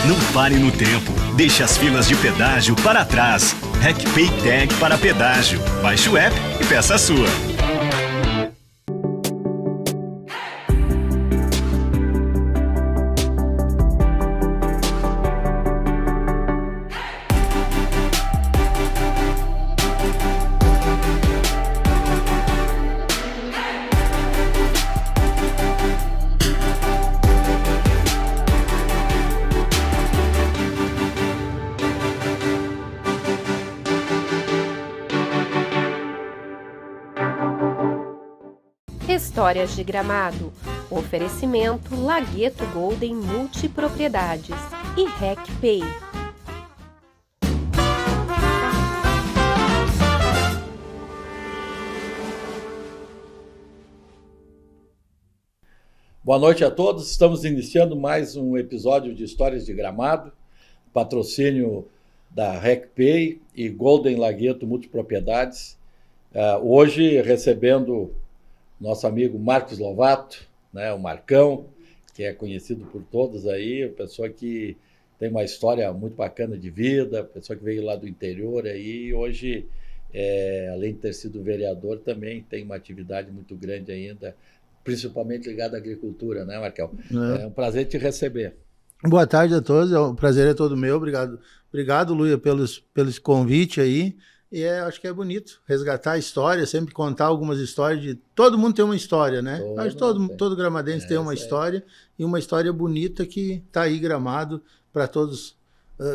Não pare no tempo. Deixe as filas de pedágio para trás. RecPay Tag para pedágio. Baixe o app e peça a sua. Histórias de Gramado. Oferecimento Lagueto Golden Multipropriedades e RecPay. Boa noite a todos. Estamos iniciando mais um episódio de Histórias de Gramado, patrocínio da RecPay e Golden Lagueto Multipropriedades. Hoje recebendo nosso amigo Marcos Lovato, né, o Marcão, que é conhecido por todos aí, uma pessoa que tem uma história muito bacana de vida, pessoa que veio lá do interior aí, e hoje, além de ter sido vereador, também tem uma atividade muito grande ainda, principalmente ligada à agricultura, né, Marcão? É um prazer te receber. Boa tarde a todos, o prazer é todo meu, obrigado Luia, pelo convite aí. E acho que é bonito resgatar a história, sempre contar algumas histórias de... Todo mundo tem uma história, né? Acho que todo gramadense tem uma história, e uma história bonita que está aí Gramado para todos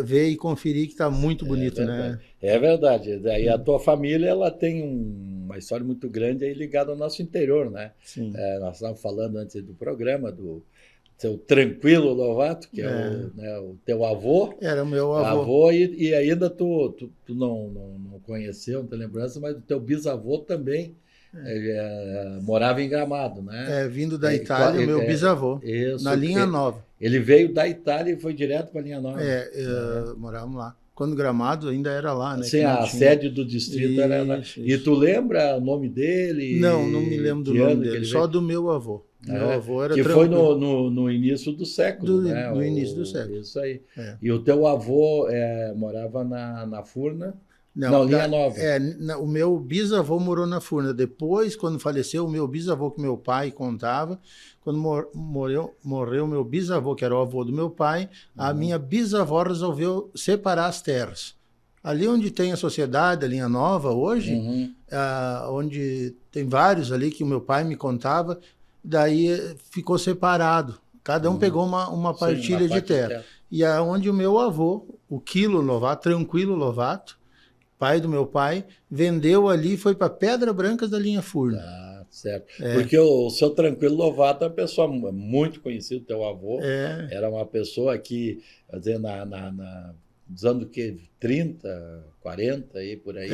ver e conferir, que está muito bonito, né? É verdade. Daí a tua família, ela tem uma história muito grande aí ligada ao nosso interior, né? Sim. Nós estávamos falando antes do programa do seu Tranquilo Lovato, que é o teu avô. Era o meu avô. E ainda tu não conheceu, não tem lembrança, mas o teu bisavô também morava em Gramado, né? Vindo da Itália, o meu bisavô, isso, na Linha Nova. Ele veio da Itália e foi direto para a Linha Nova. Morávamos lá. Quando Gramado ainda era lá, né? Sim, a sede do distrito era lá. E tu lembra o nome dele? Não me lembro do nome dele, só do meu avô. Meu avô era que tranquilo. foi no início do século, né? No início do século. Isso aí. E o teu avô morava na Furna? Não, Linha Nova. O meu bisavô morou na Furna. Depois, quando faleceu, o meu bisavô, que meu pai contava, quando morreu meu bisavô, que era o avô do meu pai, a minha bisavó resolveu separar as terras. Ali onde tem a sociedade, a Linha Nova, hoje, onde tem vários ali que o meu pai me contava, daí ficou separado. Cada um pegou uma partilha de terra. E aonde o meu avô, o Quilo Lovato, Tranquilo Lovato, pai do meu pai, vendeu ali e foi para Pedra Branca da Linha Furna. Ah, certo. Porque o seu Tranquilo Lovato é uma pessoa muito conhecida, teu avô. Era uma pessoa que, quer dizer, nos anos 30, 40, aí, por aí,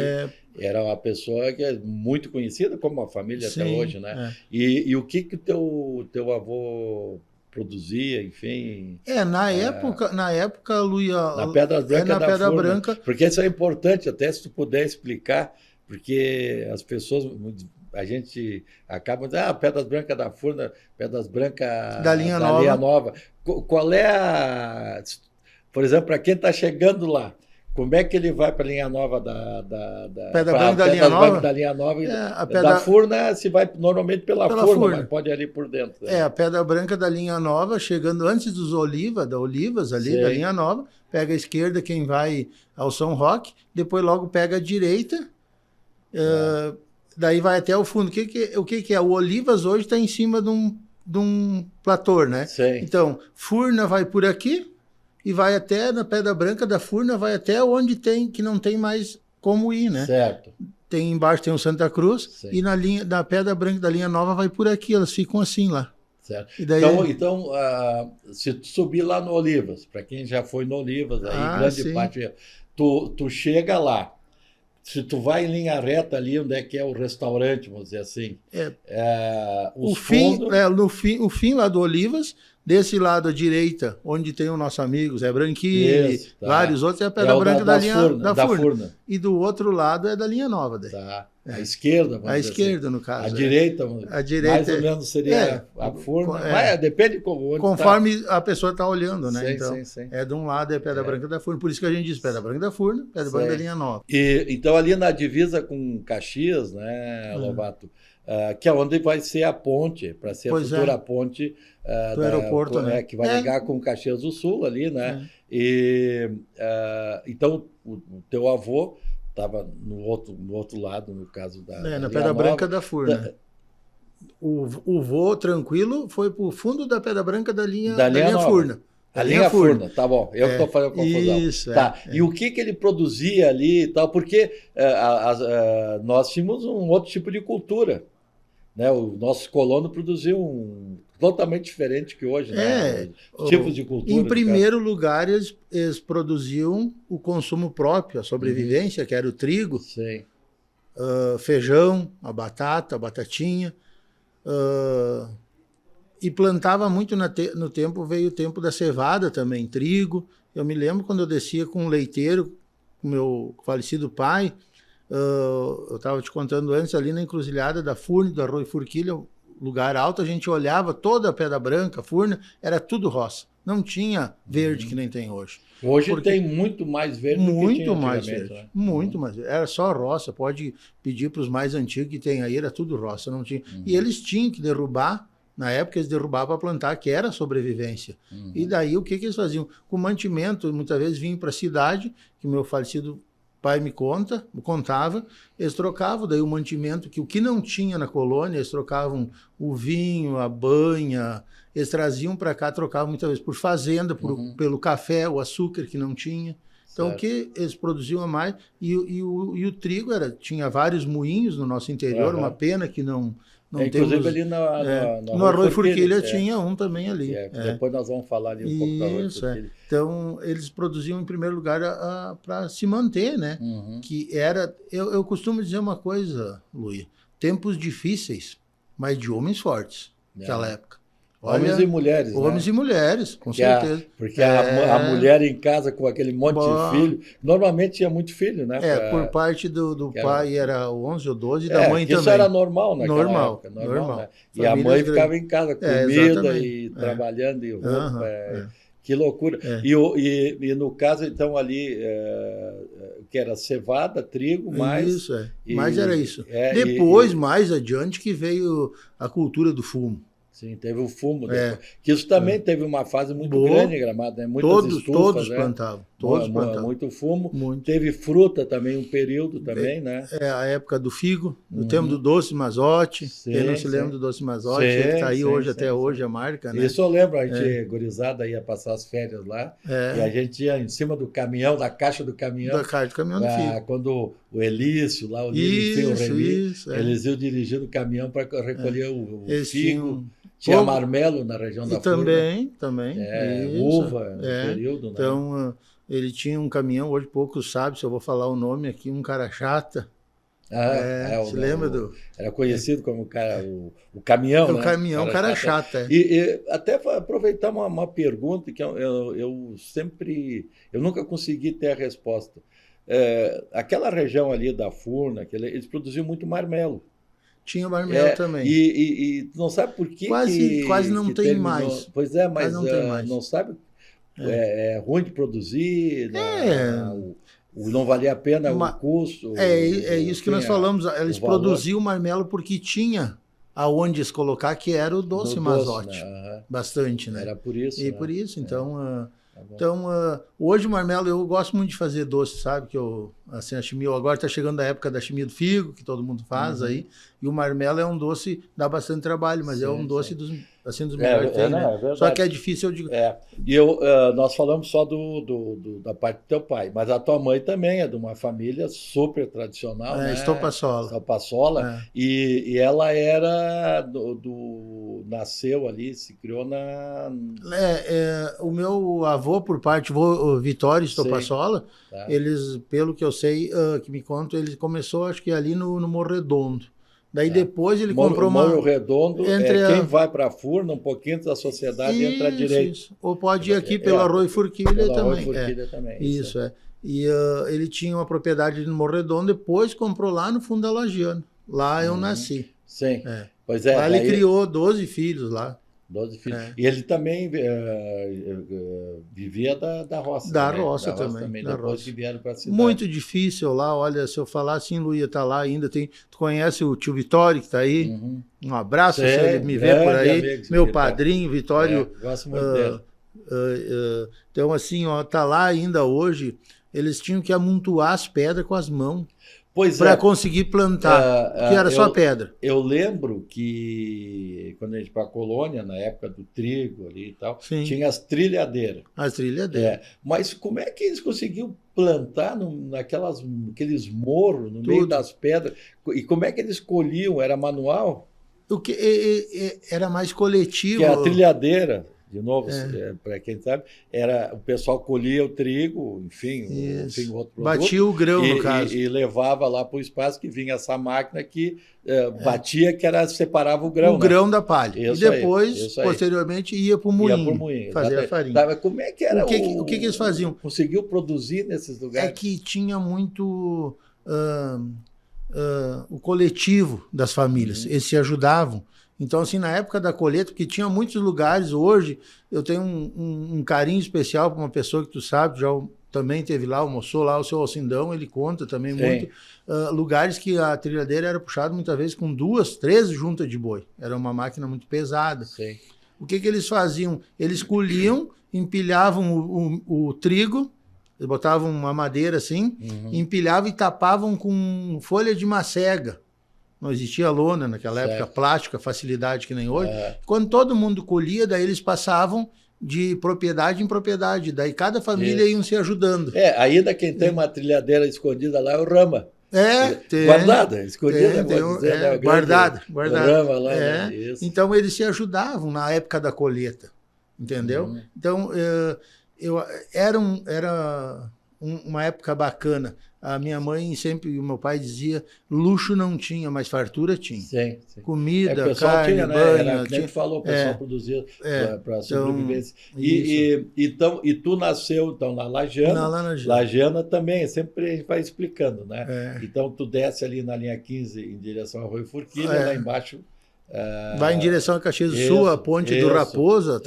era uma pessoa que é muito conhecida como uma família até hoje, né? E o que o teu avô produzia, enfim... Na época, Luia... Na Pedra Branca Pedra Furna. Branca. Porque isso é importante, até se tu puder explicar, porque as pessoas... A gente acaba dizendo, Pedras Brancas da Furna, Pedras Brancas da Linha Nova. Qual é a... Por exemplo, para quem está chegando lá, como é que ele vai para a Linha Nova Pedra Branca da Linha Nova? Da Linha Nova da Furna se vai normalmente pela Furna, mas pode ir ali por dentro. Né? A Pedra Branca da Linha Nova, chegando antes dos Olivas ali, da Linha Nova, pega a esquerda quem vai ao São Roque, depois logo pega a direita, daí vai até o fundo. O que é? O Olivas hoje está em cima de um platô, né? Sim. Então, Furna vai por aqui, e vai até na Pedra Branca da Furna, vai até onde que não tem mais como ir, né? Certo. Embaixo tem o Santa Cruz, e da Pedra Branca da Linha Nova vai por aqui, elas ficam assim lá. Certo. E daí... Então, se tu subir lá no Olivas, para quem já foi no Olivas, aí grande parte, tu chega lá. Se tu vai em linha reta ali, onde é que é o restaurante, vamos dizer assim, o fim lá do Olivas, Desse lado à direita, onde tem o nosso amigo Zé Branquini, Isso, tá. vários outros, é a Pedra o Branca da linha Furna, da Furna. Furna. E do outro lado é da linha nova. Daí. Tá. A esquerda, vamos A dizer esquerda, assim. no caso. A direita, mais ou menos seria a Furna. Mas depende de onde conforme a pessoa está olhando, né? Sim, então, sim. é de um lado é Pedra Branca da Furna. Por isso que a gente diz Pedra Branca da Furna, Pedra Branca da linha nova. E, então, ali na divisa com Caxias, né, Lovato, que é onde vai ser a ponte, para ser a futura ponte do aeroporto, né? Que vai ligar com Caxias do Sul ali, né? E, então, o teu avô estava no outro lado, no caso da na Pedra Branca da Furna. O voo tranquilo foi para o fundo da Pedra Branca da linha Furna. A linha Furna, tá bom. Eu que estou fazendo confusão. Isso, tá. E o que ele produzia ali e tal? Porque nós tínhamos um outro tipo de cultura. Né? O nosso colono produziu totalmente diferente que hoje, né? Os tipos de cultura. Em primeiro lugar, eles produziam o consumo próprio, a sobrevivência, que era o trigo, feijão, a batata, a batatinha. E plantava muito no tempo, veio o tempo da cevada também, trigo. Eu me lembro quando eu descia com um leiteiro, com meu falecido pai, eu estava te contando antes, ali na encruzilhada da Furna, do Arroio Forquilha, lugar alto, a gente olhava toda a Pedra Branca, Furna, era tudo roça. Não tinha verde que nem tem hoje. Hoje tem muito mais verde do que tinha antigamente. Né? Muito mais verde. Era só roça. Pode pedir para os mais antigos que tem aí, era tudo roça. Não tinha. E eles tinham que derrubar, na época eles derrubavam para plantar, que era sobrevivência. E daí o que eles faziam? Com mantimento, muitas vezes vinham para a cidade, que meu falecido pai me contava, eles trocavam daí o mantimento, que o que não tinha na colônia, eles trocavam o vinho, a banha, eles traziam para cá, trocavam muitas vezes por fazenda, pelo café, o açúcar que não tinha. Então, o que eles produziam a mais, e o trigo tinha vários moinhos no nosso interior, uma pena que não inclusive temos, ali no Arroio Forquilha tinha um também ali. Depois nós vamos falar ali um pouco do Arroio Forquilha. Então, eles produziam em primeiro lugar para se manter, né? Que era, eu costumo dizer uma coisa, Luia, tempos difíceis, mas de homens fortes, naquela época. Homens e mulheres, Homens e mulheres, com certeza. Porque a mulher em casa com aquele monte de filho, normalmente tinha muito filho, né? Por parte do pai era 11 ou 12 e da mãe também. Isso era normal naquela época. Normal. Né? E a mãe ficava em casa, comida e trabalhando e roupa. Que loucura. E no caso, então, ali, que era cevada, trigo, mais... Isso, mas era isso. Depois, mais adiante, que veio a cultura do fumo. Sim, teve o fumo. Que isso também teve uma fase muito grande em Gramado, né? Muitas estufas, todos plantavam. Todos plantavam. Muito fumo. Teve fruta também, um período também, né? A época do figo, no tempo do doce mazote. Quem não se lembra do doce mazote, que está aí hoje, até hoje, a marca, né? Isso eu lembro, a gente, gurizada, ia passar as férias lá, e a gente ia em cima do caminhão, da caixa do caminhão. Da caixa do caminhão do figo. Quando o Elício, lá, o Lírio, o Remy, eles iam dirigindo o caminhão para recolher o figo. Tinha marmelo na região da Furna. Também. Uva, no período, né? Então, ele tinha um caminhão, hoje poucos sabem, se eu vou falar o nome aqui, um Carachata. Se lembra do... Era conhecido como o caminhão, né? O caminhão Carachata. E até aproveitar uma pergunta que eu sempre... Eu nunca consegui ter a resposta. Aquela região ali da Furna, eles produziam muito marmelo. Tinha marmelo também. E não sabe por que quase não tem terminou. Mais. Pois mas não sabe. É ruim de produzir, não valia a pena o custo. Isso que nós falamos. Eles produziam marmelo porque tinha aonde se colocar, que era o doce mazote. Né? Bastante, né? Era por isso. E por isso, então... Então, hoje o marmelo, eu gosto muito de fazer doce, sabe? Que assim, a chimia, agora está chegando a época da chimia do figo, que todo mundo faz aí, e o marmelo é um doce, dá bastante trabalho, mas é um doce dos melhores que tem, né? Só que é difícil, eu digo... E nós falamos só da parte do teu pai, mas a tua mãe também é de uma família super tradicional, né? Estopassola. E ela era nasceu ali, se criou o meu avô, por parte, Vitório Estopassola, eles, pelo que eu sei, que me contam, ele começou, acho que ali no Morredondo. Daí depois ele Mouro, comprou uma... Mouro Redondo entre quem vai para a Furna, um pouquinho da sociedade entra à direita. Isso. Ou pode ir aqui pelo Arroio Forquilha pelo também. Arroio Forquilha também. Isso, é. E ele tinha uma propriedade no Morro Redondo, depois comprou lá no fundo da Lagiano. Lá eu nasci. Sim. É. Pois é. Lá daí, ele criou 12 filhos lá. 12 filhos. É. E ele também vivia da roça. Da também, roça também, da depois roça. que vieram para a cidade. Muito difícil lá, olha, se eu falar assim, Luia tá lá ainda, tu conhece o tio Vitório que está aí? Uhum. Um abraço, Sim, se ele me vê por aí, amigo, meu Vitório. padrinho, Vitório. Gosto muito dele. Então assim, ó, tá lá ainda hoje, eles tinham que amontoar as pedras com as mãos Pois para é. conseguir plantar, que era só pedra. Eu lembro que quando a gente para a colônia, na época do trigo ali e tal, Sim. tinha as trilhadeiras. As trilhas dele. Mas como é que eles conseguiam plantar naqueles morros, no meio das pedras? E como é que eles colhiam? Era manual? O que era mais coletivo. Que a trilhadeira, de novo, para quem sabe, era o pessoal colhia o trigo, enfim, outro produto. Batia o grão, no caso. E levava lá para o espaço, que vinha essa máquina que batia, separava o grão. O grão da palha. Isso e depois, isso aí. posteriormente, ia para o moinho, fazer exatamente. a farinha. Tá, mas como é que era o que eles faziam? Conseguiu produzir nesses lugares? É que tinha muito o coletivo das famílias. Eles se ajudavam. Então, assim, na época da colheita, porque tinha muitos lugares, hoje eu tenho um carinho especial para uma pessoa que tu sabe, já também teve lá, almoçou lá, o seu Alcindão, ele conta também muito, lugares que a trilhadeira era puxada muitas vezes com 2, 3 juntas de boi. Era uma máquina muito pesada. Sim. O que eles faziam? Eles colhiam, empilhavam o trigo, eles botavam uma madeira assim, empilhavam e tapavam com folha de macega. Não existia lona naquela época, plástica, facilidade que nem hoje. Quando todo mundo colhia, daí eles passavam de propriedade em propriedade. Daí cada família iam se ajudando. Ainda quem tem uma trilhadeira escondida lá é o Rama. Tem. Guardada, escondida. Guardada. Rama lá, né? Isso. Então eles se ajudavam na época da colheita. Entendeu? Então era uma época bacana. A minha mãe sempre, e o meu pai dizia, luxo não tinha, mas fartura tinha. Sim. Comida, o pessoal carne, tinha, né? banho. Era, nem falou, o pessoal produzia para sobrevivência. Então, E tu nasceu então na Lagiana. Na Lagiana. Lagiana também, sempre a gente vai explicando, né? Então tu desce ali na linha 15 em direção ao Arroio Forquilha, lá embaixo. Vai em direção a Caxias do Sul, a ponte do Raposa,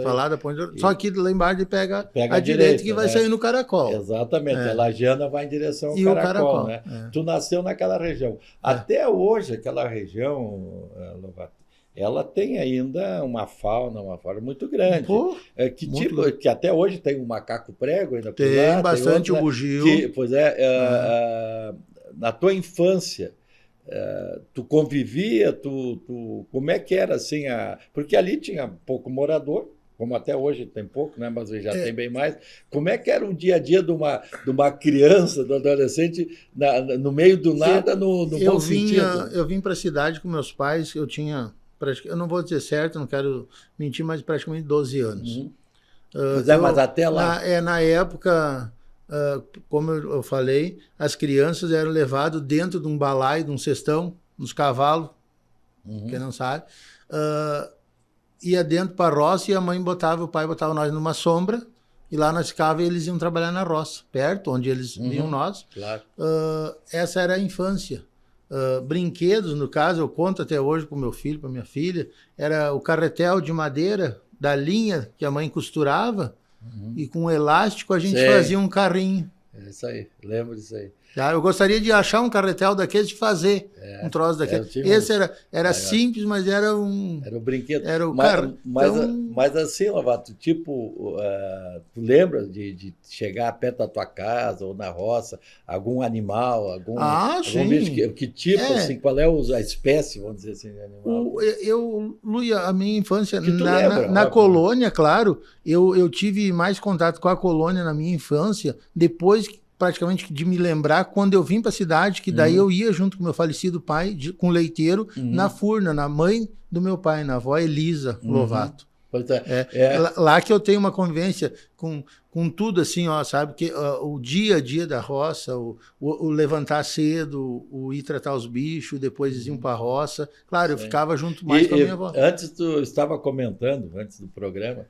falar da ponte do... Só que lá embaixo ele pega a direita que vai sair no Caracol. Exatamente, a Lagiana vai em direção ao Caracol, né? Tu nasceu naquela região. Até hoje, aquela região, Lovato, ela tem ainda uma fauna muito grande. Pô, que até hoje tem o macaco prego ainda por lá. Tem bastante o bugio. Na tua infância, tu convivia, como é que era assim? Porque ali tinha pouco morador, como até hoje tem pouco, né? Mas já tem bem mais. Como é que era o dia a dia de uma criança, do adolescente, no meio do nada, no bom sentido? Eu vim para a cidade com meus pais, eu tinha, eu não vou dizer certo, não quero mentir, mas praticamente 12 anos. Mas até lá... Na época... como eu falei, as crianças eram levadas dentro de um balaio, de um cestão, nos cavalos, quem não sabe, ia dentro para a roça e o pai botava nós numa sombra, e lá nós ficávamos e eles iam trabalhar na roça, perto, onde eles viam nós. Claro. Essa era a infância. Brinquedos, no caso, eu conto até hoje para o meu filho, para minha filha, era o carretel de madeira da linha que a mãe costurava, e com elástico a gente fazia um carrinho. É isso aí, lembro disso aí. Eu gostaria de achar um carretel daqueles de fazer um troço daquele. Esse era simples, mas era um... Era o brinquedo. Era o mas assim, Lovato, tipo, tu lembra de chegar perto da tua casa ou na roça, algum animal, algum sim. bicho, que tipo, assim, qual é a espécie, vamos dizer assim, de animal? Luia, a minha infância, lembra, na colônia, claro, eu tive mais contato com a colônia na minha infância, depois praticamente de me lembrar quando eu vim para a cidade, que daí eu ia junto com meu falecido pai, com leiteiro, na Furna, na mãe do meu pai, na avó Elisa Lovato. Pois é. Lá que eu tenho uma convivência com tudo, assim, ó, sabe? Que o dia a dia da roça, o levantar cedo, o ir tratar os bichos, depois eles iam para a roça. Claro, eu ficava junto mais com a minha avó. Antes tu estava comentando, antes do programa,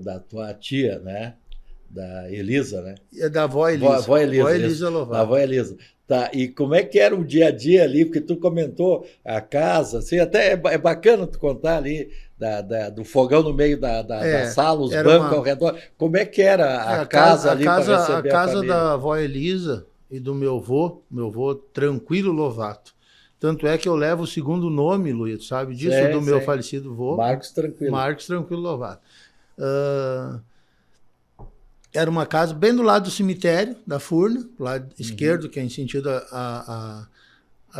da tua tia, né? Da Elisa, né? É da avó Elisa. Avó Elisa. Avó Elisa Lovato. Da avó Elisa. Tá, e como é que era o dia a dia ali? Porque tu comentou a casa, assim, até é bacana tu contar ali do fogão no meio da sala, os bancos ao redor. Como é que era a casa ali para receber a casa família? da avó Elisa e do meu avô Tranquilo Lovato. Tanto é que eu levo o segundo nome, Luiz, tu sabe disso, do meu falecido avô. Marcos Tranquilo. Marcos Tranquilo Lovato. Era uma casa bem do lado do cemitério da Furna, do lado esquerdo, que é em sentido a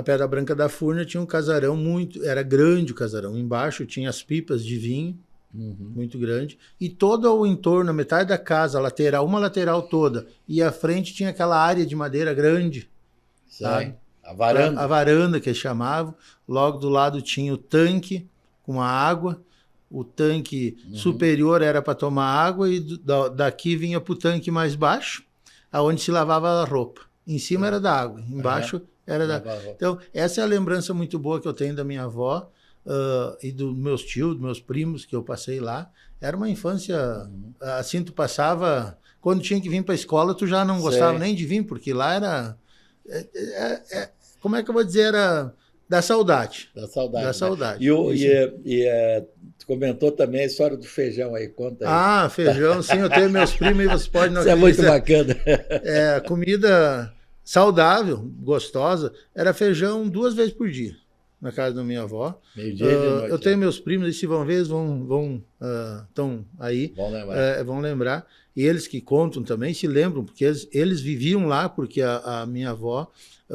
Pedra Branca da Furna, tinha um casarão era grande o casarão. Embaixo tinha as pipas de vinho, muito grande. E todo o entorno, a metade da casa, uma lateral toda, e à frente tinha aquela área de madeira grande, sabe? A varanda. A varanda, que eles chamavam. Logo do lado tinha o tanque com a água. O tanque superior era para tomar água e daqui vinha para o tanque mais baixo, aonde se lavava a roupa. Em cima era da água, embaixo era da... Então, essa é a lembrança muito boa que eu tenho da minha avó e dos meus tios, dos meus primos, que eu passei lá. Era uma infância, assim, tu passava... Quando tinha que vir para a escola, tu já não gostava nem de vir, porque lá era... como é que eu vou dizer? Era... Da saudade. Da saudade. Da saudade. Tu comentou também a história do feijão aí, conta aí. Feijão, sim, eu tenho meus primos e você pode não acreditar. Isso é muito bacana. Comida saudável, gostosa, era feijão 2 vezes por dia, na casa da minha avó. Meio-dia e de noite. Eu tenho meus primos, e se vão ver, eles estão aí. Vão lembrar. E eles que contam também se lembram, porque eles viviam lá, porque a minha avó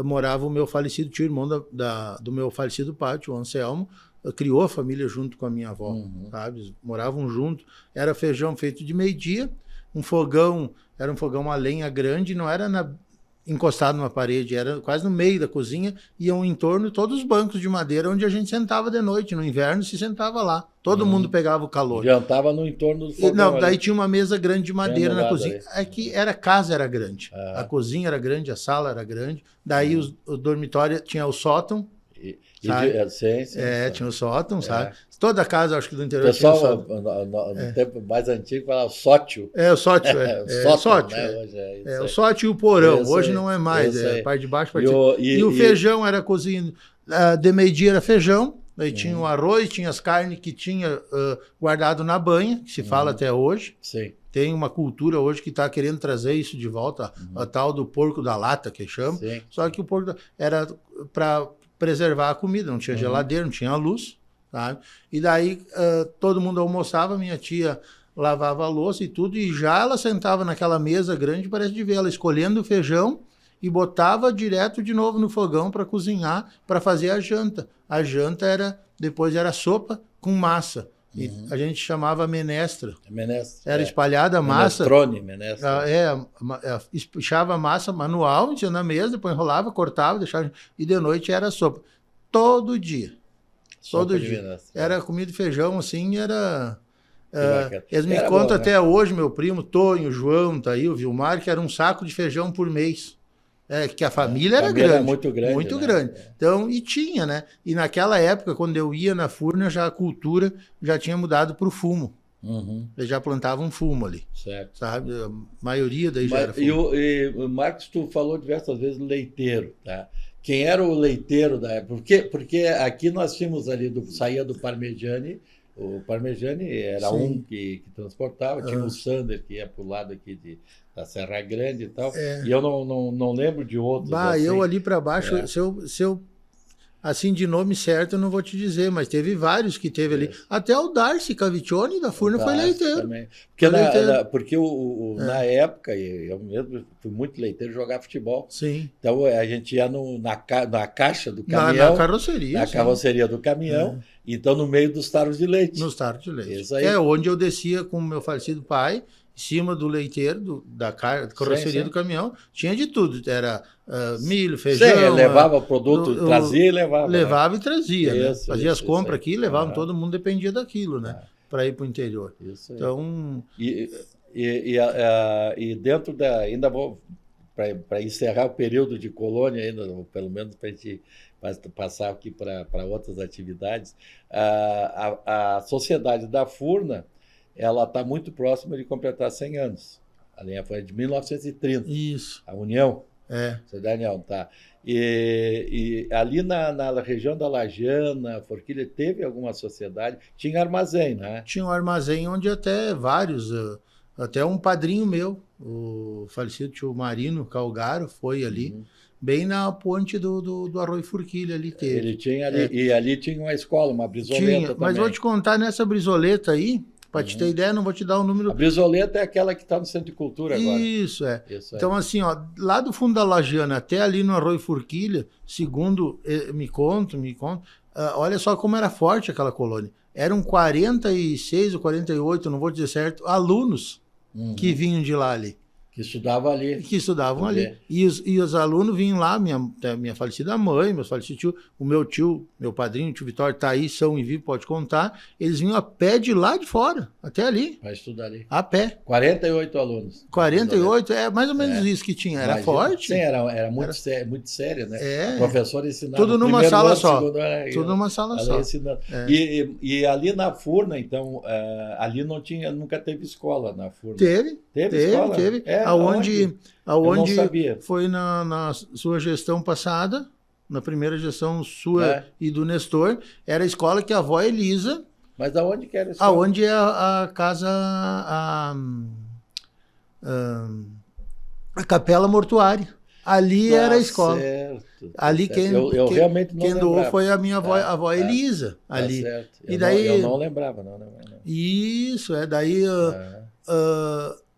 morava o meu falecido tio, irmão do meu falecido pai, o Anselmo, criou a família junto com a minha avó, sabe? Moravam junto. Era feijão feito de meio-dia, era um fogão a lenha grande, não era encostado numa parede, era quase no meio da cozinha, iam em torno todos os bancos de madeira onde a gente sentava de noite, no inverno se sentava lá. Todo mundo pegava o calor. Jantava no entorno do fogão. Não, daí tinha uma mesa grande de madeira na cozinha. A casa era grande. A cozinha era grande, a sala era grande. Daí o dormitório tinha o sótão. Tinha o sótão, sabe? Toda a casa, acho que do interior tinha o sótão. No tempo mais antigo, falava sótio. O sótio, sótio, né? o sótio e o porão. Hoje não é mais, parte de baixo, parte de cima. E o feijão era cozinha. De meio-dia era feijão. Daí tinha o arroz, tinha as carnes que tinha guardado na banha, que se fala até hoje. Sim. Tem uma cultura hoje que está querendo trazer isso de volta, a tal do porco da lata, que chama. Sim. Só que o porco era para preservar a comida, não tinha geladeira, não tinha luz, sabe? E daí todo mundo almoçava, minha tia lavava a louça e tudo, e já ela sentava naquela mesa grande, parece de ver ela escolhendo o feijão, e botava direto de novo no fogão para cozinhar, para fazer a janta. A janta depois era sopa com massa. E a gente chamava menestra. Era espalhada a massa. Menestra. Espichava a massa manual, tinha na mesa, depois enrolava, cortava, deixava. E de noite era sopa. Todo dia. Todo dia. Era comida e feijão, assim, era... eles me contam até hoje, meu primo, Tonho, o João, tá aí, o Vilmar, que era um saco de feijão por mês. Que a família era grande. Era muito grande. Muito grande. Então, e tinha, né? E naquela época, quando eu ia na Furna, a cultura já tinha mudado para o fumo. Eles já plantavam fumo ali. Certo. Sabe? A maioria daí já era fumo. E Marcos, tu falou diversas vezes leiteiro, tá? Quem era o leiteiro da época? Porque aqui nós tínhamos ali, saía do Parmegiani. O Parmegiani era um que transportava, tinha o Sander, que ia para o lado aqui da Serra Grande e tal, e eu não lembro de outros. Assim. Eu ali para baixo, se eu assim de nome certo eu não vou te dizer, mas teve vários que teve ali. Até o Darcy Caviccioni da Furna foi leiteiro. Também. Porque na época, eu mesmo fui muito leiteiro jogar futebol. Sim. Então a gente ia na caixa do caminhão. Na carroceria. Na carroceria do caminhão. Então no meio dos tarros de leite. Nos tarros de leite. Onde eu descia com o meu falecido pai, em cima do leiteiro, da carroceria do caminhão, tinha de tudo. Era milho, feijão. Levava produto, trazia e levava. Levava e trazia. Fazia as compras aqui, levava, todo mundo dependia daquilo, né? para ir para o interior. Isso aí. Então, E dentro da... Ainda vou... Para encerrar o período de colônia, ainda, ou pelo menos para a gente passar aqui para outras atividades, a Sociedade da Furna, ela está muito próxima de completar 100 anos. A linha foi de 1930. isso. A União. É. Sociedade União, tá. E ali na região da Lajana, Forquilha, teve alguma sociedade? Tinha armazém, né? Tinha um armazém onde até vários, até um padrinho meu, o falecido tio Marino Calgaro, foi ali, bem na ponte do Arroio Forquilha ali teve. Ele tinha ali, e ali tinha uma escola, uma brizoleta Tinha, também. mas vou te contar nessa brizoleta aí, para te ter ideia, não vou te dar o número. A brizoleta é aquela que está no Centro de Cultura agora. Isso, é. Isso aí. Então, assim, ó, lá do fundo da Lajana até ali no Arroio Forquilha, segundo me conta, olha só como era forte aquela colônia. Eram 46 ou 48, não vou dizer certo, alunos que vinham de lá ali. Que estudava ali. Que estudavam ali. E os alunos vinham lá, minha falecida mãe, meus falecidos tio, o meu tio, meu padrinho, o tio Vitório, tá aí, são e vivo, pode contar. Eles vinham a pé de lá de fora, até ali. Para estudar ali. A pé. 48 alunos. 48, é mais ou menos isso que tinha. Era forte. Sim, era muito sério, né? É. O professor ensinava. Tudo numa primeiro sala ano, só. segundo ano, Tudo numa sala só. Ensinando. É. E ali na Furna, então, ali nunca teve escola na Furna. Teve escola? teve. É, aonde Eu não sabia. foi na sua gestão passada, na primeira gestão sua e do Nestor, era a escola que a avó Elisa... Mas aonde que era a escola? Aonde é a casa... A capela mortuária. Ali era a escola. Certo. Ali quem realmente não quem doou lembrava. foi a minha avó, a avó Elisa. Ali. Certo. E daí, eu não lembrava, não. Isso, daí...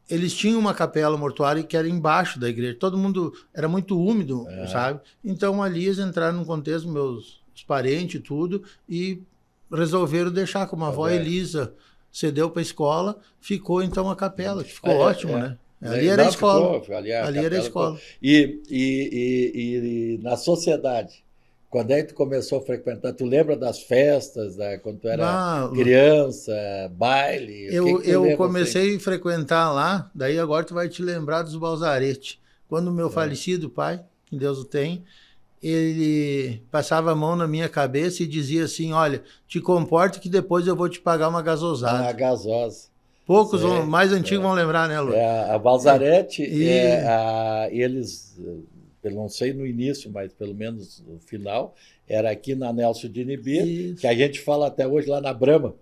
eles tinham uma capela mortuária que era embaixo da igreja. Todo mundo era muito úmido, sabe? Então ali eles entraram num contexto, meus parentes e tudo, e resolveram deixar, como a avó Elisa cedeu para a escola, ficou então a capela, que ficou ótimo, né? Ali era a escola. Ali era a escola. E na sociedade, quando é que tu começou a frequentar? Tu lembra das festas, quando tu era criança, baile? Eu comecei a frequentar lá, daí agora tu vai te lembrar dos Balzarete. Quando o meu falecido pai, que Deus o tem, ele passava a mão na minha cabeça e dizia assim, olha, te comporte que depois eu vou te pagar uma gasosada. Uma gasosa. Poucos mais antigos vão lembrar, né, Lu? A Balzarete, eles... Eu não sei no início, mas pelo menos no final, era aqui na Nelson de Inibir, que a gente fala até hoje lá na Brahma.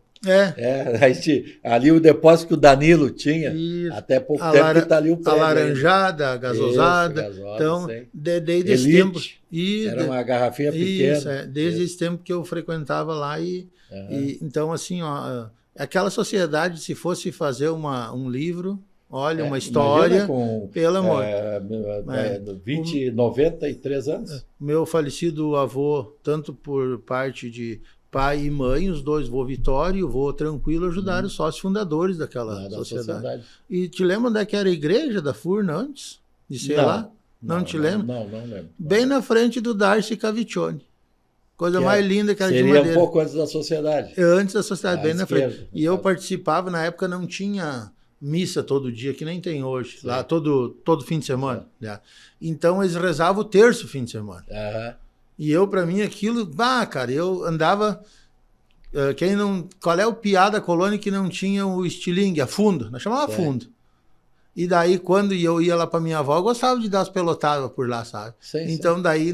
Ali o depósito que o Danilo tinha, até pouco tempo que está ali o prédio. A laranjada, a gasosada. Então, desde esse tempo... Era uma garrafinha pequena. Desde esse tempo que eu frequentava lá. Então, assim, aquela sociedade, se fosse fazer um livro... Olha, uma história, pelo amor. 93 anos. Meu falecido avô, tanto por parte de pai e mãe, os dois, vô Vitório e o vô Tranquilo, ajudaram os sócios fundadores daquela sociedade. E te lembra onde é que era a igreja da Furna antes de ser lá? Não te lembra? Não lembro. Bem na frente do Darcy Caviccione. Coisa mais linda que era de madeira. Seria um pouco antes da sociedade. Antes da sociedade, bem na frente. E eu participava, na época não tinha... missa todo dia, que nem tem hoje, lá todo fim de semana. Né? Então eles rezavam o terço fim de semana. E eu, para mim, aquilo, cara, eu andava. Qual é o piá da colônia que não tinha o estilingue, a fundo? Nós chamava fundo. E daí, quando eu ia lá para minha avó, eu gostava de dar as pelotadas por lá, sabe? Então, daí,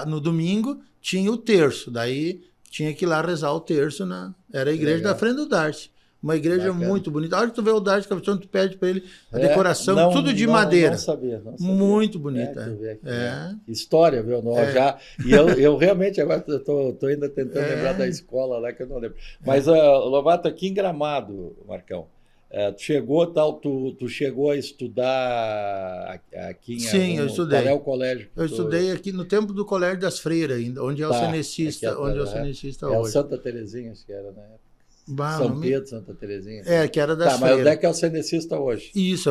no domingo, tinha o terço. Daí, tinha que ir lá rezar o terço. Era a igreja da frente do Darcy. Uma igreja muito bonita. A hora que tu vê o Darcy Caviccione, tu pede para ele a decoração, tudo de madeira. Não sabia. Muito bonita. História, viu? E eu realmente, agora estou ainda tentando lembrar da escola lá, que eu não lembro. Mas, Lovato, aqui em Gramado, Marcão, tu chegou a estudar aqui em eu estudei. Qual é o colégio? Eu estudei aqui no tempo do Colégio das Freiras ainda, onde é o cenecista, hoje. É o Santa Terezinha, acho que era na época. São Pedro, Santa Terezinha. Que era das Freiras. Mas onde é que é o cenecista hoje? Isso,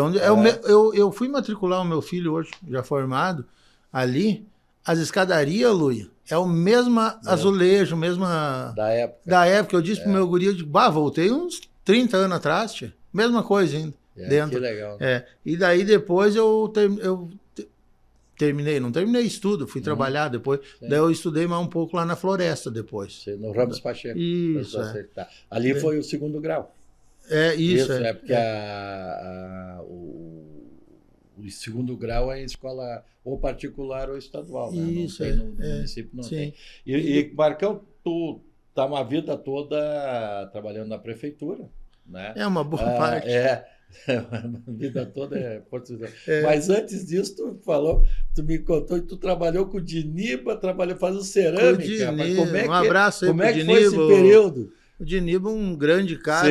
eu fui matricular o meu filho hoje, já formado, ali. as escadarias, Luia, é o mesmo azulejo, mesma Da época. da época. Eu disse pro meu guri, eu digo, voltei uns 30 anos atrás, tia. Mesma coisa ainda, dentro. Que legal. E daí depois eu terminei, não terminei estudo, fui trabalhar depois. Sim. Daí eu estudei mais um pouco lá na floresta depois. No Ramos Pacheco. Isso, Pra acertar. Ali foi o segundo grau. Isso. Porque o segundo grau é em escola ou particular ou estadual, né? Isso, não tem, no município não sim. tem. E Marcão, tu tá uma vida toda trabalhando na prefeitura, né? É uma boa parte. A vida toda é Portugal. Mas antes disso, tu me contou que tu trabalhou com o Diniba, fazendo cerâmica. Mas como é que, um abraço aí como pro é que foi esse Diniba. período? O Diniba, um grande cara,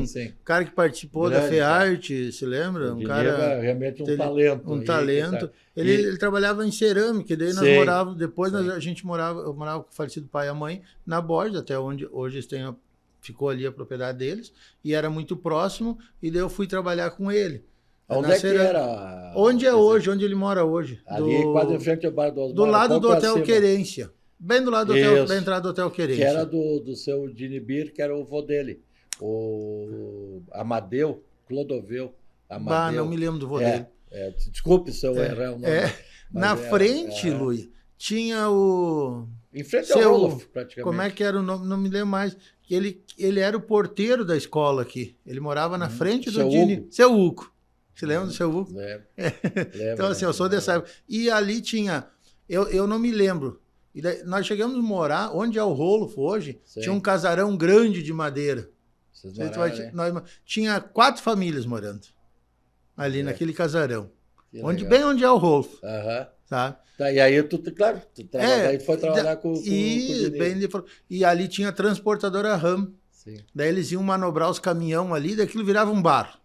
Sim. cara que participou Grande, da FEARTE, se lembra? O Diniba é realmente um talento. Um talento. Ele trabalhava em cerâmica, e daí nós morávamos, depois eu morava com o falecido pai e a mãe, na Borda, até onde hoje ficou ali a propriedade deles, e era muito próximo, e daí eu fui trabalhar com ele. Onde é que era? Onde é hoje, onde ele mora hoje. Ali, quase em frente ao Bar do Osmar. Do lado do Hotel Querência. Bem do lado do hotel, da entrada do Hotel Querência. Que era do seu Dinibir, que era o vô dele. O Amadeu, Clodoveu Amadeu. Não me lembro do vô dele. Desculpe se eu errar o nome. Na frente, Luia, tinha o... Em frente ao Roloff, praticamente. Como é que era o nome? Não me lembro mais. Ele era o porteiro da escola aqui. Ele morava na frente do Dini. Seu Hugo. Você lembra do seu Hugo? Lembro. Então, assim, eu sou dessa época. E ali tinha... Eu não me lembro. E daí, nós chegamos a morar, onde é o Roloff hoje, tinha um casarão grande de madeira. Tinha 4 famílias morando ali naquele casarão. Bem onde é o Roloff. Tá? E aí tu foi trabalhar com o E ali tinha a transportadora RAM. Sim. Daí eles iam manobrar os caminhões ali, daquilo virava um bar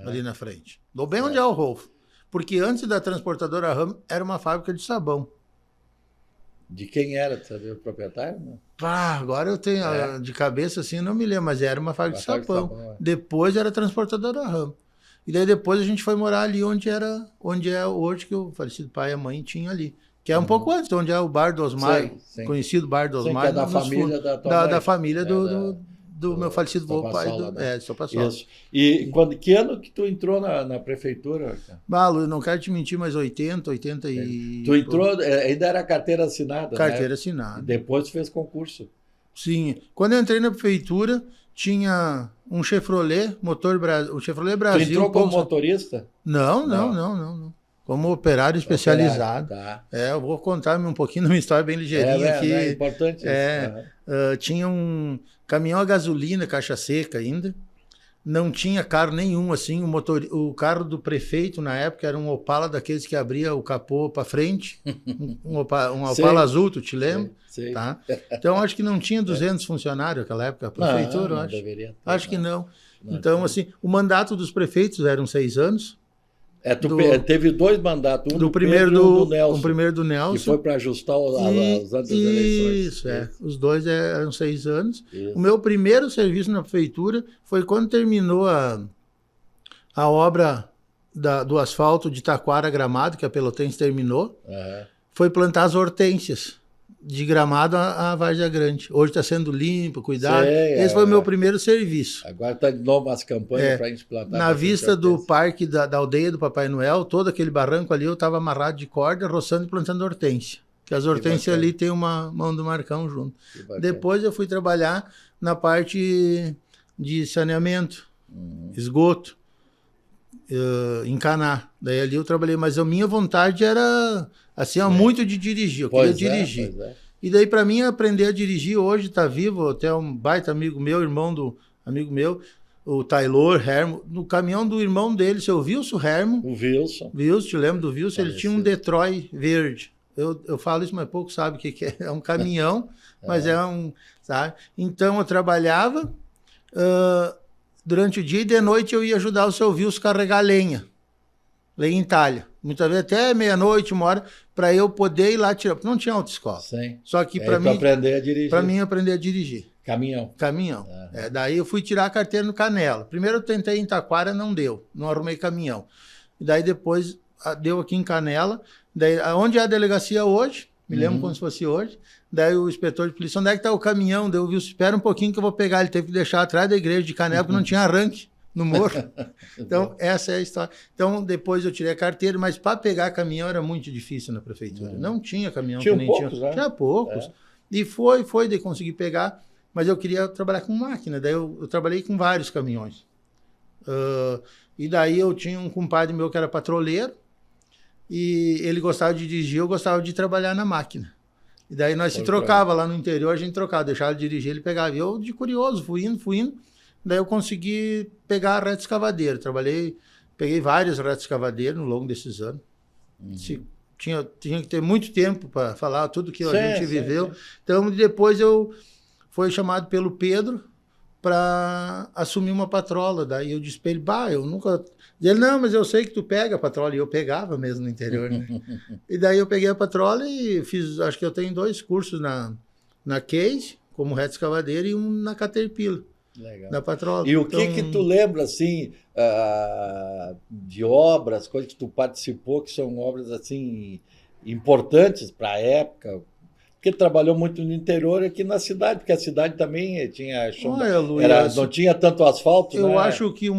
ali na frente. Bem onde é o Roloff. Porque antes da transportadora RAM era uma fábrica de sabão. De quem era, tu sabia o proprietário? Não? Agora eu tenho de cabeça assim, não me lembro, mas era uma fábrica de sabão. Depois era a transportadora RAM. E daí depois a gente foi morar ali onde é hoje que o falecido pai e a mãe tinham ali. Que é um pouco antes, onde é o Bar do Osmar, conhecido Bar do Osmar. Que é da família da família do meu falecido vô, pai do... Isso. E que ano que tu entrou na prefeitura? Lu, eu não quero te mentir, mas 80 e... Tu entrou, ainda era carteira assinada, Carteira né? assinada. Depois tu fez concurso. Sim. Quando eu entrei na prefeitura, tinha um Chevrolet, um Chevrolet Brasil. Tu entrou como motorista? Não. Como operário especializado. Eu vou contar um pouquinho de uma história bem ligeirinha aqui. É importante isso. Tinha um caminhão a gasolina, caixa seca ainda. Não tinha carro nenhum, assim. O carro do prefeito, na época, era um Opala daqueles que abria o capô para frente. Um Opala azul, tu te lembra? Sim. Tá? Então, acho que não tinha 200 funcionários naquela época. A prefeitura, eu acho. Deveria ter, acho que não. Então, assim, o mandato dos prefeitos eram 6 anos. Teve 2 mandatos, um do primeiro do Nelson. O primeiro do Nelson. Que foi para ajustar os anos das eleições. Isso. Os 2 eram 6 anos. Isso. O meu primeiro serviço na prefeitura foi quando terminou a obra do asfalto de Taquara Gramado, que a Pelotense terminou. Foi plantar as hortênsias de Gramado a Várzea Grande. Hoje está sendo limpo, cuidado. Esse foi o meu primeiro serviço. Agora está de novo as campanhas para a gente plantar. Na vista do parque da aldeia do Papai Noel, todo aquele barranco ali, eu estava amarrado de corda, roçando e plantando hortênsia. Porque as hortênsias ali tem uma mão do Marcão junto. Depois eu fui trabalhar na parte de saneamento, esgoto, encanar. Daí ali eu trabalhei, mas a minha vontade era assim, muito de dirigir. Eu queria dirigir. E daí para mim aprender a dirigir hoje está vivo, até um baita amigo meu, irmão do amigo meu, o Taylor Hermo, no caminhão do irmão dele, seu Wilson Hermo. O Wilson. Wilson, te lembro do Wilson? Ele tinha um Detroit verde. Eu falo isso, mas pouco sabe o que é. É um caminhão, mas é um... Sabe? Então eu trabalhava durante o dia e de noite eu ia ajudar o seu Wilson a carregar lenha em talha. Muitas vezes até meia-noite, 1h, para eu poder ir lá tirar. Porque não tinha autoescola. Sim. Só que para mim... aprender a dirigir. Para mim aprender a dirigir. Caminhão. Daí eu fui tirar a carteira no Canela. Primeiro eu tentei em Taquara, não deu. Não arrumei caminhão. E daí depois deu aqui em Canela. Daí, onde é a delegacia hoje, Me lembro como se fosse hoje. Daí o inspetor de polícia, onde é que está o caminhão? Daí eu vi, espera um pouquinho que eu vou pegar. Ele teve que deixar atrás da igreja de Canela, porque não tinha arranque no morro. Então, essa é a história. Então, depois eu tirei a carteira, mas para pegar caminhão era muito difícil na prefeitura. Não tinha caminhão. Tinha que nem poucos, tinha. né? Tinha poucos. E daí consegui pegar, mas eu queria trabalhar com máquina. Daí eu trabalhei com vários caminhões. E daí eu tinha um compadre meu que era patroleiro, e ele gostava de dirigir, eu gostava de trabalhar na máquina. E daí nós se trocava lá no interior, a gente trocava, deixava ele dirigir, ele pegava. E eu, de curioso, fui indo. Daí eu consegui pegar a reta escavadeira. Peguei várias retas escavadeiras no longo desses anos. Tinha que ter muito tempo para falar tudo que a gente viveu. Então, depois eu fui chamado pelo Pedro para assumir uma patrola. Daí eu disse para ele, eu nunca... Ele, não, mas eu sei que tu pega a patrola. E eu pegava mesmo no interior, né? E daí eu peguei a patrola e fiz, acho que eu tenho 2 cursos na Case, como reta escavadeira, e um na Caterpillar. Legal. Da patrola. E o que tu lembra, assim, de obras, coisas que tu participou, que são obras, assim, importantes para a época? Porque tu trabalhou muito no interior aqui na cidade, porque a cidade também tinha... Olha, Luiz, não tinha tanto asfalto, eu né? acho que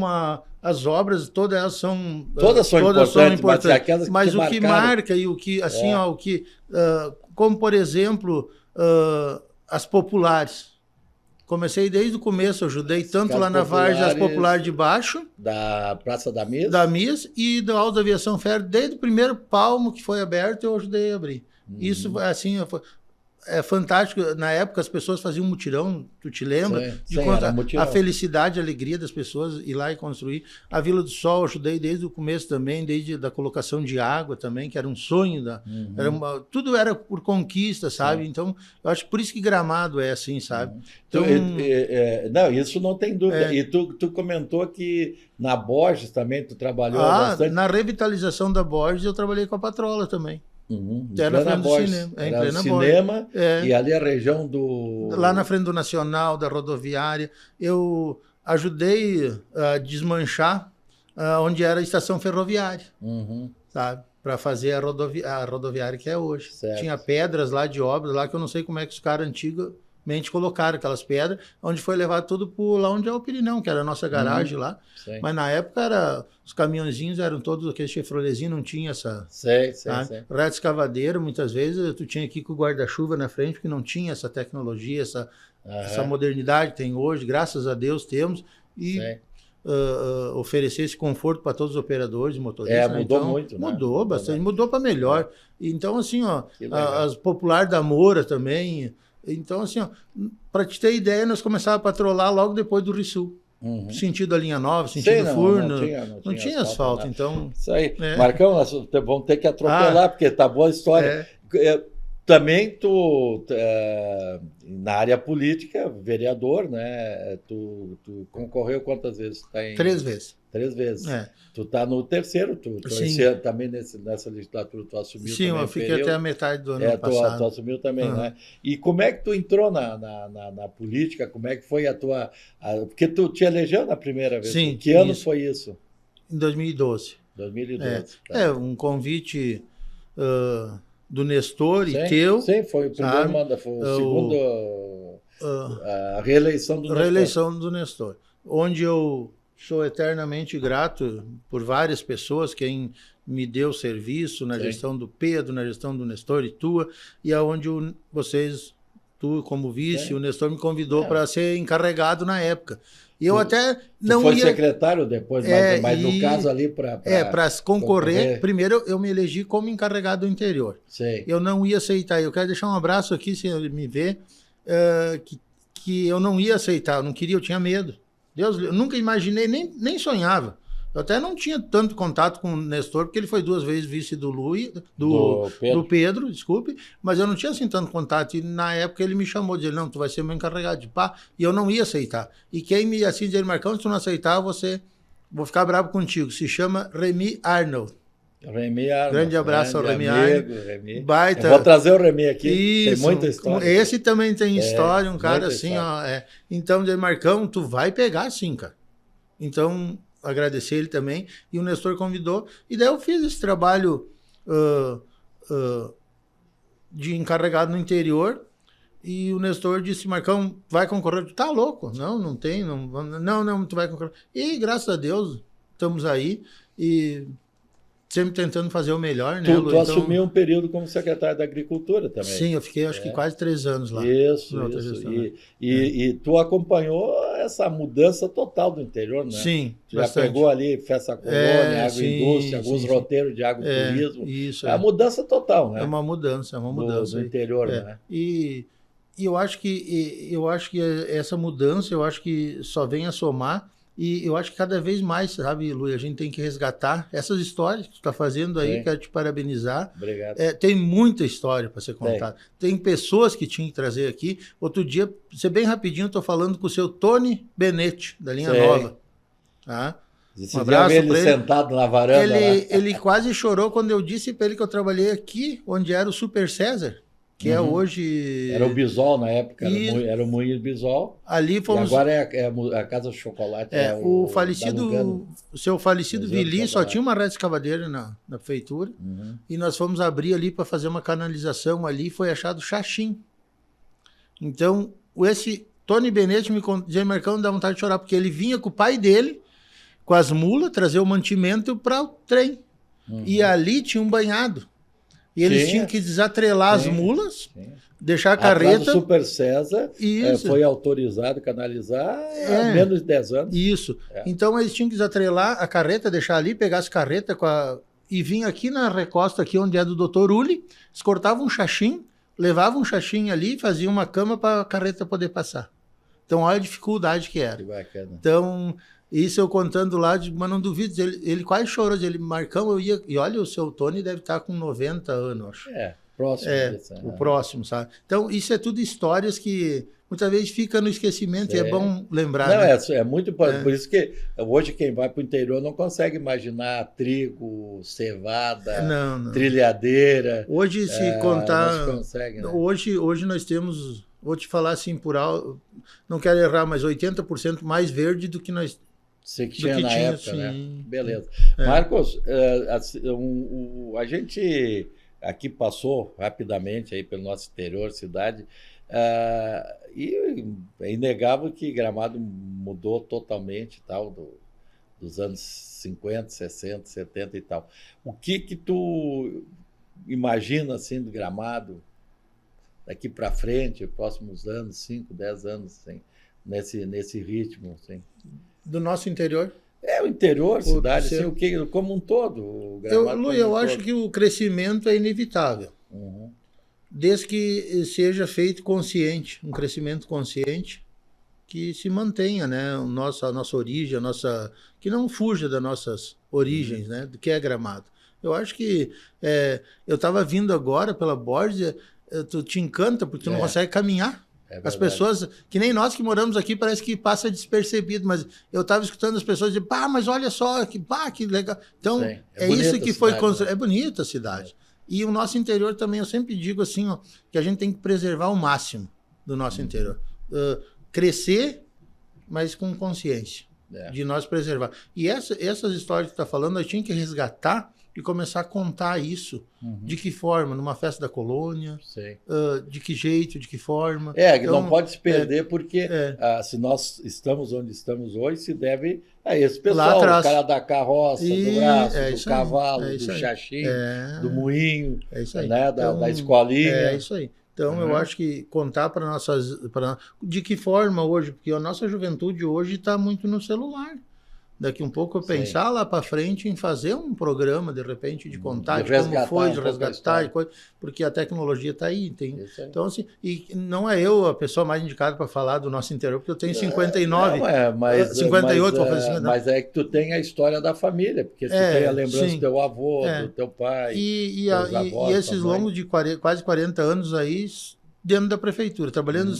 as obras, todas elas são... Todas são importantes, mas aquelas mas que o que marcaram... marca e o que, assim, como, por exemplo, as populares. Comecei desde o começo, eu ajudei tanto lá na Várzea, as populares de baixo. Da Praça da Miss. Da Miss e do Alto da Aviação Ferro. Desde o primeiro palmo que foi aberto, eu ajudei a abrir. Isso, assim, é fantástico. Na época, as pessoas faziam mutirão, tu te lembra? A felicidade, a alegria das pessoas ir lá e construir. A Vila do Sol, eu ajudei desde o começo também, desde a colocação de água também, que era um sonho. Tudo era por conquista, sabe? Sim. Então, eu acho que por isso que Gramado é assim, sabe? Então, não, isso não tem dúvida. E tu comentou que na Borges também tu trabalhou bastante. Na revitalização da Borges, eu trabalhei com a patrola também. Era na frente do cinema. Era no cinema e ali a região do... Lá na frente do Nacional, da rodoviária. Eu ajudei a desmanchar onde era a estação ferroviária, sabe? Para fazer a rodoviária que é hoje. Certo. Tinha pedras lá de obras, lá que eu não sei como é que os caras antigamente colocaram aquelas pedras, onde foi levado tudo por lá onde é o Pirinão, que era a nossa garagem lá. Sim. Mas na época os caminhãozinhos eram todos aqueles Chevroletzinhos, não tinha essa... Reta escavadeira, muitas vezes tu tinha que ir com o guarda-chuva na frente, porque não tinha essa tecnologia, essa modernidade que tem hoje, graças a Deus temos, e oferecer esse conforto para todos os operadores e motoristas. Mudou muito, né? Mudou bastante, mudou para melhor. Então, assim, as populares da Moura também... Então, assim, para te ter ideia, nós começávamos a patrolar logo depois do Rio-Sul. Sentido a linha nova, sentido Furno. Não tinha asfalto, então... Isso aí. Marcão, nós vamos ter que atropelar, porque tá boa a história. Também tu, na área política, vereador, né? Tu concorreu quantas vezes? 3 vezes. 3 vezes. Tu tá no terceiro, também nessa legislatura tu assumiu. Sim, também eu fiquei até a metade do ano passado. Tu assumiu também, né? E como é que tu entrou na política? Como é que foi a tua... porque tu te elegeu na primeira vez. Sim. Que ano foi isso? Em 2012. 2012. Um convite... do Nestor e teu. Sim, foi o primeiro mandato, foi o segundo... a reeleição do Nestor. Reeleição do Nestor. Onde eu sou eternamente grato por várias pessoas, quem me deu serviço na gestão do Pedro, na gestão do Nestor e tua, e aonde tu como vice, o Nestor me convidou para ser encarregado na época. E eu até não ia... foi secretário depois, mas no caso ali para... para concorrer, primeiro eu me elegi como encarregado do interior. Sei. Eu não ia aceitar. Eu quero deixar um abraço aqui, se ele me ver, que eu não ia aceitar, eu não queria, eu tinha medo. Deus, eu nunca imaginei, nem sonhava. Eu até não tinha tanto contato com o Nestor, porque ele foi 2 vezes vice do Pedro, desculpe, mas eu não tinha assim tanto contato. E na época ele me chamou, disse, não, tu vai ser meu encarregado de pá, e eu não ia aceitar. E quem me assim dizia, Marcão, se tu não aceitar, vou ficar bravo contigo. Se chama Remy Arnold. Grande abraço ao Remy Arnold. Baita. Eu vou trazer o Remy aqui. Isso, tem muita história. Esse também tem história, um cara assim, Então, disse, Marcão, tu vai pegar sim, cara. Então, agradecer ele também. E o Nestor convidou. E daí eu fiz esse trabalho de encarregado no interior. E o Nestor disse, Marcão, vai concorrer? Tu tá louco? Não tem, não, tu vai concorrer. E graças a Deus, estamos aí e sempre tentando fazer o melhor, né, Lu? Tu assumiu um período como secretário da Agricultura também. Sim, eu fiquei acho que quase 3 anos lá. Isso. E tu acompanhou essa mudança total do interior, né? Sim, Tu já bastante. pegou ali Festa Colônia, agroindústria, alguns sim. roteiros de agroturismo. Isso, É a mudança total, né? É uma mudança, Do interior, né? E eu acho que essa mudança, eu acho que só vem a somar. E eu acho que cada vez mais, sabe, Lu, a gente tem que resgatar essas histórias que tu está fazendo aí, quero te parabenizar. Obrigado. Tem muita história para ser contada. Tem pessoas que tinham que trazer aqui. Outro dia, ser bem rapidinho, estou falando com o seu Tony Benetti, da Linha Nova. Tá? Um abraço para ele. Sentado na varanda. Ele quase chorou quando eu disse para ele que eu trabalhei aqui, onde era o Super César. Que é hoje... Era o Bisol na época, era o Moinho Bisol. Ali fomos... E agora é a Casa do Chocolate. O seu falecido Vili só tinha uma rede escavadeira na prefeitura. E nós fomos abrir ali para fazer uma canalização ali, foi achado xaxim. Então, esse Tony Benetti me dizia, Marcão, dá vontade de chorar, porque ele vinha com o pai dele, com as mulas, trazer o mantimento para o trem. E ali tinha um banhado. E eles tinham que desatrelar as mulas, deixar a carreta... Atrás do Super César foi autorizado a canalizar há menos de 10 anos. Isso. Então eles tinham que desatrelar a carreta, deixar ali, pegar as carretas e vir aqui na recosta, aqui onde é do Dr. Uli, eles cortavam um xaxim, levavam um xaxim ali e faziam uma cama para a carreta poder passar. Então olha a dificuldade que era. Que bacana. Então... Isso eu contando lá, mas não duvido, ele quase chorou, ele, Marcão, eu ia... E olha, o seu Tony deve estar com 90 anos, acho. Próximo. O próximo, sabe? Então, isso é tudo histórias que muitas vezes fica no esquecimento e é bom lembrar. Não, né? é muito importante. Por isso que hoje quem vai para o interior não consegue imaginar trigo, cevada, trilhadeira. Hoje, se contar... Não consegue, né? Hoje nós temos, vou te falar assim por alto, não quero errar, mas 80% mais verde do que nós... Você que tinha na época, sim. né? Beleza. Marcos, a gente aqui passou rapidamente aí pelo nosso interior, cidade, e é inegável que Gramado mudou totalmente tal, dos anos 50, 60, 70 e tal. O que tu imagina assim do Gramado daqui para frente, próximos anos, 5, 10 anos, assim, nesse ritmo, assim? Do nosso interior? O interior, cidade, assim, como um todo. O Gramado eu acho que o crescimento é inevitável. Desde que seja feito consciente, um crescimento consciente que se mantenha, né, a nossa origem, que não fuja das nossas origens, né, do que é Gramado. Eu acho que eu estava vindo agora pela Borges, tu te encanta porque tu não consegue caminhar. As pessoas, que nem nós que moramos aqui, parece que passa despercebido, mas eu estava escutando as pessoas dizer, mas olha só, que legal. Então, isso que foi construído. É bonita a cidade. E o nosso interior também, eu sempre digo assim, ó, que a gente tem que preservar o máximo do nosso interior. Crescer, mas com consciência, de nós preservar. E essas histórias que tu está falando, nós tínhamos que resgatar e começar a contar isso. De que forma? Numa festa da colônia? De que jeito? De que forma? Então, não pode se perder porque se nós estamos onde estamos hoje, se deve a esse pessoal, o cara da carroça, do braço, do cavalo, do xaxim, do moinho, né, da escolinha. É isso aí. Então, eu acho que contar para nossas... De que forma hoje? Porque a nossa juventude hoje está muito no celular. Daqui um pouco eu pensar lá para frente em fazer um programa, de repente, de contar de como foi, de resgatar, e coisa, porque a tecnologia está aí. Então, assim, e não é eu a pessoa mais indicada para falar do nosso interior, porque eu tenho 59, 58, vou fazer 59. Mas é que tu tem a história da família, porque tu tem a lembrança do teu avô, do teu pai, dos avós, e esses longos de quase 40 anos aí, dentro da prefeitura, trabalhando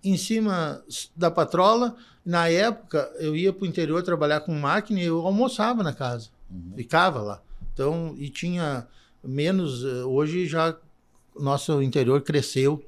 em cima da patrola. Na época, eu ia para o interior trabalhar com máquina e eu almoçava na casa. Ficava lá. Então, e tinha menos... Hoje já nosso interior cresceu,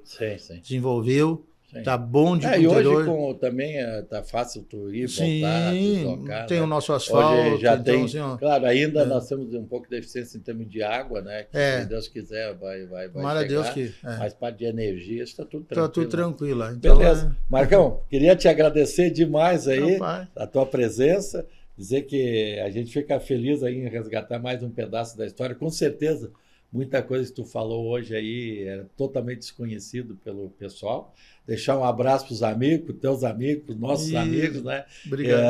desenvolveu Sim. Tá bom de E hoje interior. também tá fácil tu ir, Sim, voltar, deslocar, tem né? o nosso asfalto. Hoje já então, tem, assim, ó, claro, ainda nós temos um pouco de deficiência em termos de água, né? Que, É. se Deus quiser, vai tomara a chegar. Deus que. Mas parte de energia está tudo Tá tranquilo. tudo tranquilo. Então, Beleza. Marcão, queria te agradecer demais aí Rapaz. a tua presença, dizer que a gente fica feliz aí em resgatar mais um pedaço da história. Com certeza, muita coisa que tu falou hoje aí era totalmente desconhecido pelo pessoal. Deixar um abraço para os amigos, para os teus amigos, para os nossos amigos, né? Obrigado.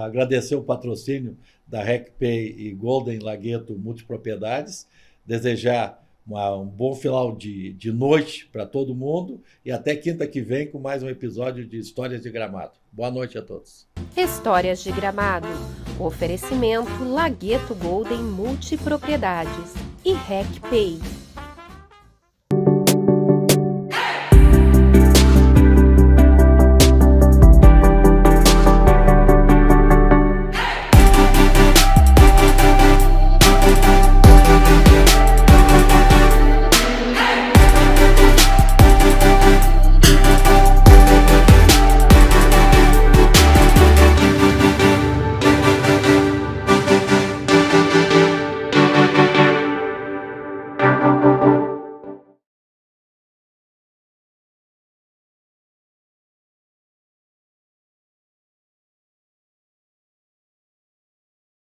Agradecer o patrocínio da RecPay e Golden Lagueto Multipropriedades. Desejar um bom final de noite para todo mundo e até quinta que vem com mais um episódio de Histórias de Gramado. Boa noite a todos. Histórias de Gramado. Oferecimento Lagueto Golden Multipropriedades e RecPay.